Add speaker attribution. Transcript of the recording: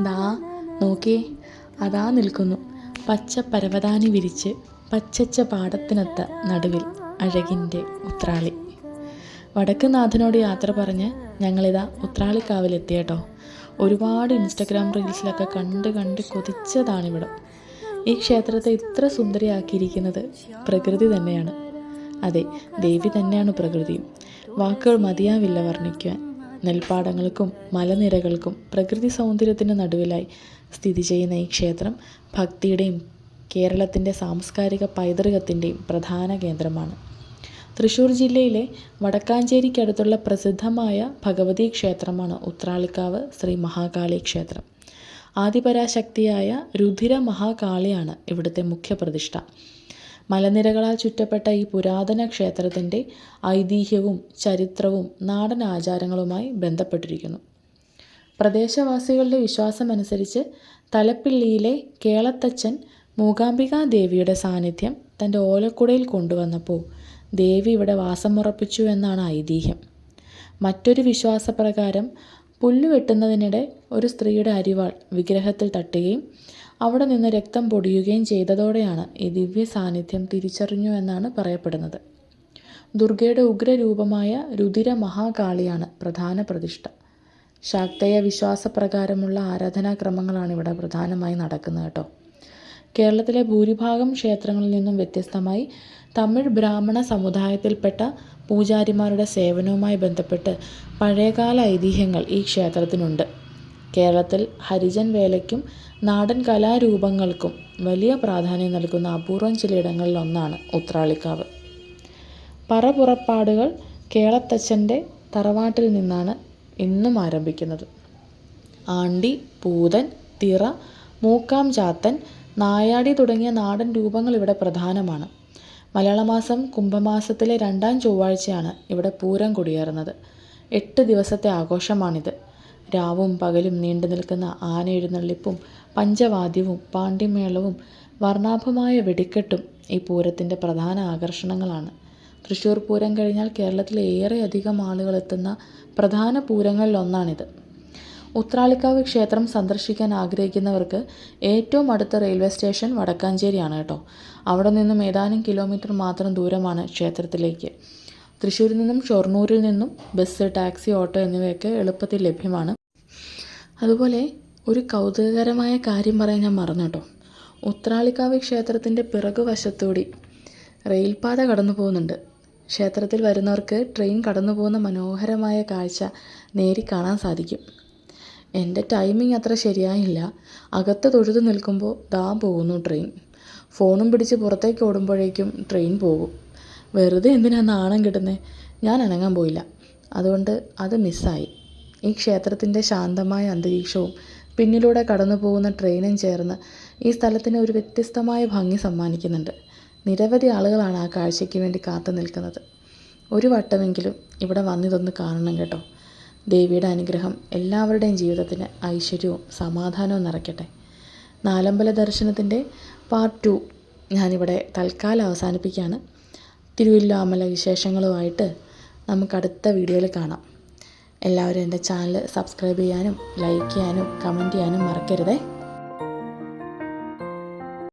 Speaker 1: ദാ നോക്കിയേ, അതാ നിൽക്കുന്നു പച്ച പരവതാനി വിരിച്ച് പച്ചച്ച പാടത്തിനൊത്ത നടുവിൽ അഴകിൻ്റെ ഉത്രാളി. വടക്കുനാഥനോട് യാത്ര പറഞ്ഞ് ഞങ്ങളിതാ ഉത്രാളിക്കാവിലെത്തിയേട്ടോ. ഒരുപാട് ഇൻസ്റ്റഗ്രാം റീൽസിലൊക്കെ കണ്ട് കൊതിച്ചതാണിവിടം. ഈ ക്ഷേത്രത്തെ ഇത്ര സുന്ദരിയാക്കിയിരിക്കുന്നത് പ്രകൃതി തന്നെയാണ്. അതെ, ദേവി തന്നെയാണ് പ്രകൃതിയും. വാക്കുകൾ മതിയാവില്ല വർണ്ണിക്കുവാൻ. നെൽപ്പാടങ്ങൾക്കും മലനിരകൾക്കും പ്രകൃതി സൗന്ദര്യത്തിന് നടുവിലായി സ്ഥിതി ചെയ്യുന്ന ഈ ക്ഷേത്രം ഭക്തിയുടെയും കേരളത്തിൻ്റെ സാംസ്കാരിക പൈതൃകത്തിൻ്റെയും പ്രധാന കേന്ദ്രമാണ്. തൃശ്ശൂർ ജില്ലയിലെ വടക്കാഞ്ചേരിക്കടുത്തുള്ള പ്രസിദ്ധമായ ഭഗവതി ക്ഷേത്രമാണ് ഉത്രാളിക്കാവ് ശ്രീ മഹാകാളി ക്ഷേത്രം. ആദിപരാശക്തിയായ രുധിര മഹാകാളിയാണ് ഇവിടുത്തെ മുഖ്യപ്രതിഷ്ഠ. മലനിരകളാൽ ചുറ്റപ്പെട്ട ഈ പുരാതന ക്ഷേത്രത്തിൻ്റെ ഐതിഹ്യവും ചരിത്രവും നാടൻ ആചാരങ്ങളുമായി ബന്ധപ്പെട്ടിരിക്കുന്നു. പ്രദേശവാസികളുടെ വിശ്വാസമനുസരിച്ച് തലപ്പിള്ളിയിലെ കേളത്തച്ഛൻ മൂകാംബികാ ദേവിയുടെ സാന്നിധ്യം തൻ്റെ ഓലക്കുടയിൽ കൊണ്ടുവന്നപ്പോൾ ദേവി ഇവിടെ വാസമുറപ്പിച്ചു എന്നാണ് ഐതിഹ്യം. മറ്റൊരു വിശ്വാസപ്രകാരം പുല്ല് വെട്ടുന്നതിനിടെ ഒരു സ്ത്രീയുടെ അരിവാൾ വിഗ്രഹത്തിൽ തട്ടുകയും അവിടെ നിന്ന് രക്തം പൊടിയുകയും ചെയ്തതോടെയാണ് ഈ ദിവ്യ സാന്നിധ്യം തിരിച്ചറിഞ്ഞു എന്നാണ് പറയപ്പെടുന്നത്. ദുർഗയുടെ ഉഗ്രരൂപമായ രുധിര മഹാകാളിയാണ് പ്രധാന പ്രതിഷ്ഠ. ശാക്തേയ വിശ്വാസപ്രകാരമുള്ള ആരാധനാക്രമങ്ങളാണ് ഇവിടെ പ്രധാനമായി നടക്കുന്നത് കേട്ടോ. കേരളത്തിലെ ഭൂരിഭാഗം ക്ഷേത്രങ്ങളിൽ നിന്നും വ്യത്യസ്തമായി തമിഴ് ബ്രാഹ്മണ സമുദായത്തിൽപ്പെട്ട പൂജാരിമാരുടെ സേവനവുമായി ബന്ധപ്പെട്ട് പഴയകാല ഐതിഹ്യങ്ങൾ ഈ ക്ഷേത്രത്തിനുണ്ട്. കേരളത്തിൽ ഹരിജൻ വേലയ്ക്കും നാടൻ കലാരൂപങ്ങൾക്കും വലിയ പ്രാധാന്യം നൽകുന്ന അപൂർവം ചിലയിടങ്ങളിലൊന്നാണ് ഉത്രാളിക്കാവ്. പറപുറപ്പാടുകൾ കേളത്തച്ഛൻ്റെ തറവാട്ടിൽ നിന്നാണ് ഇന്നും ആരംഭിക്കുന്നത്. ആണ്ടി, പൂതൻ, തിറ, മൂക്കാം ചാത്തൻ, നായാടി തുടങ്ങിയ നാടൻ രൂപങ്ങൾ ഇവിടെ പ്രധാനമാണ്. മലയാളമാസം കുംഭമാസത്തിലെ 2-ാം ചൊവ്വാഴ്ചയാണ് ഇവിടെ പൂരം കൊടിയേറുന്നത്. 8 ദിവസത്തെ ആഘോഷമാണിത്. രാവും പകലും നീണ്ടു നിൽക്കുന്ന ആന എഴുന്നള്ളിപ്പും പഞ്ചവാദ്യവും പാണ്ഡ്യമേളവും വർണ്ണാഭമായ വെടിക്കെട്ടും ഈ പൂരത്തിൻ്റെ പ്രധാന ആകർഷണങ്ങളാണ്. തൃശ്ശൂർ പൂരം കഴിഞ്ഞാൽ കേരളത്തിലെ ഏറെയധികം ആളുകൾ എത്തുന്ന പ്രധാന പൂരങ്ങളിലൊന്നാണിത്. ഉത്രാളിക്കാവ് ക്ഷേത്രം സന്ദർശിക്കാൻ ആഗ്രഹിക്കുന്നവർക്ക് ഏറ്റവും അടുത്ത റെയിൽവേ സ്റ്റേഷൻ വടക്കാഞ്ചേരിയാണ് കേട്ടോ. അവിടെ നിന്നും ഏതാനും കിലോമീറ്റർ മാത്രം ദൂരമാണ് ക്ഷേത്രത്തിലേക്ക്. തൃശ്ശൂരിൽ നിന്നും ഷൊർണൂരിൽ നിന്നും ബസ്, ടാക്സി, ഓട്ടോ എന്നിവയൊക്കെ എളുപ്പത്തിൽ ലഭ്യമാണ്. അതുപോലെ ഒരു കൗതുകകരമായ കാര്യം പറയാൻ ഞാൻ മറന്നു കേട്ടോ. ഉത്രാളിക്കാവ് ക്ഷേത്രത്തിൻ്റെ പിറകുവശത്തുകൂടി റെയിൽപാത കടന്നു പോകുന്നുണ്ട്. ക്ഷേത്രത്തിൽ വരുന്നവർക്ക് ട്രെയിൻ കടന്നു പോകുന്ന മനോഹരമായ കാഴ്ച നേരി കാണാൻ സാധിക്കും. എൻ്റെ ടൈമിംഗ് അത്ര ശരിയായില്ല. അകത്ത് തൊഴുതു നിൽക്കുമ്പോൾ ദാ പോകുന്നു ട്രെയിൻ. ഫോണും പിടിച്ച് പുറത്തേക്ക് ഓടുമ്പോഴേക്കും ട്രെയിൻ പോകും. വെറുതെ എന്തിനാ നാണം കിട്ടുന്നത്? ഞാൻ അനങ്ങാൻ പോയില്ല. അതുകൊണ്ട് അത് മിസ്സായി. ഈ ക്ഷേത്രത്തിൻ്റെ ശാന്തമായ അന്തരീക്ഷവും പിന്നിലൂടെ കടന്നു പോകുന്ന ട്രെയിനും ചേർന്ന് ഈ സ്ഥലത്തിന് ഒരു വ്യത്യസ്തമായ ഭംഗി സമ്മാനിക്കുന്നുണ്ട്. നിരവധി ആളുകളാണ് ആ കാഴ്ചയ്ക്ക് വേണ്ടി കാത്തു നിൽക്കുന്നത്. ഒരു വട്ടമെങ്കിലും ഇവിടെ വന്നിതൊന്ന് കാണണം കേട്ടോ. ദേവിയുടെ അനുഗ്രഹം എല്ലാവരുടെയും ജീവിതത്തിന് ഐശ്വര്യവും സമാധാനവും നിറയ്ക്കട്ടെ. നാലമ്പല ദർശനത്തിൻ്റെ പാർട്ട് 2 ഞാനിവിടെ തൽക്കാലം അവസാനിപ്പിക്കുകയാണ്. തിരുവില്ലാമല വിശേഷങ്ങളുമായിട്ട് നമുക്കടുത്ത വീഡിയോയിൽ കാണാം. എല്ലാവരും എൻ്റെ ചാനൽ സബ്സ്ക്രൈബ് ചെയ്യാനും ലൈക്ക് ചെയ്യാനും കമൻറ്റ് ചെയ്യാനും മറക്കരുതേ.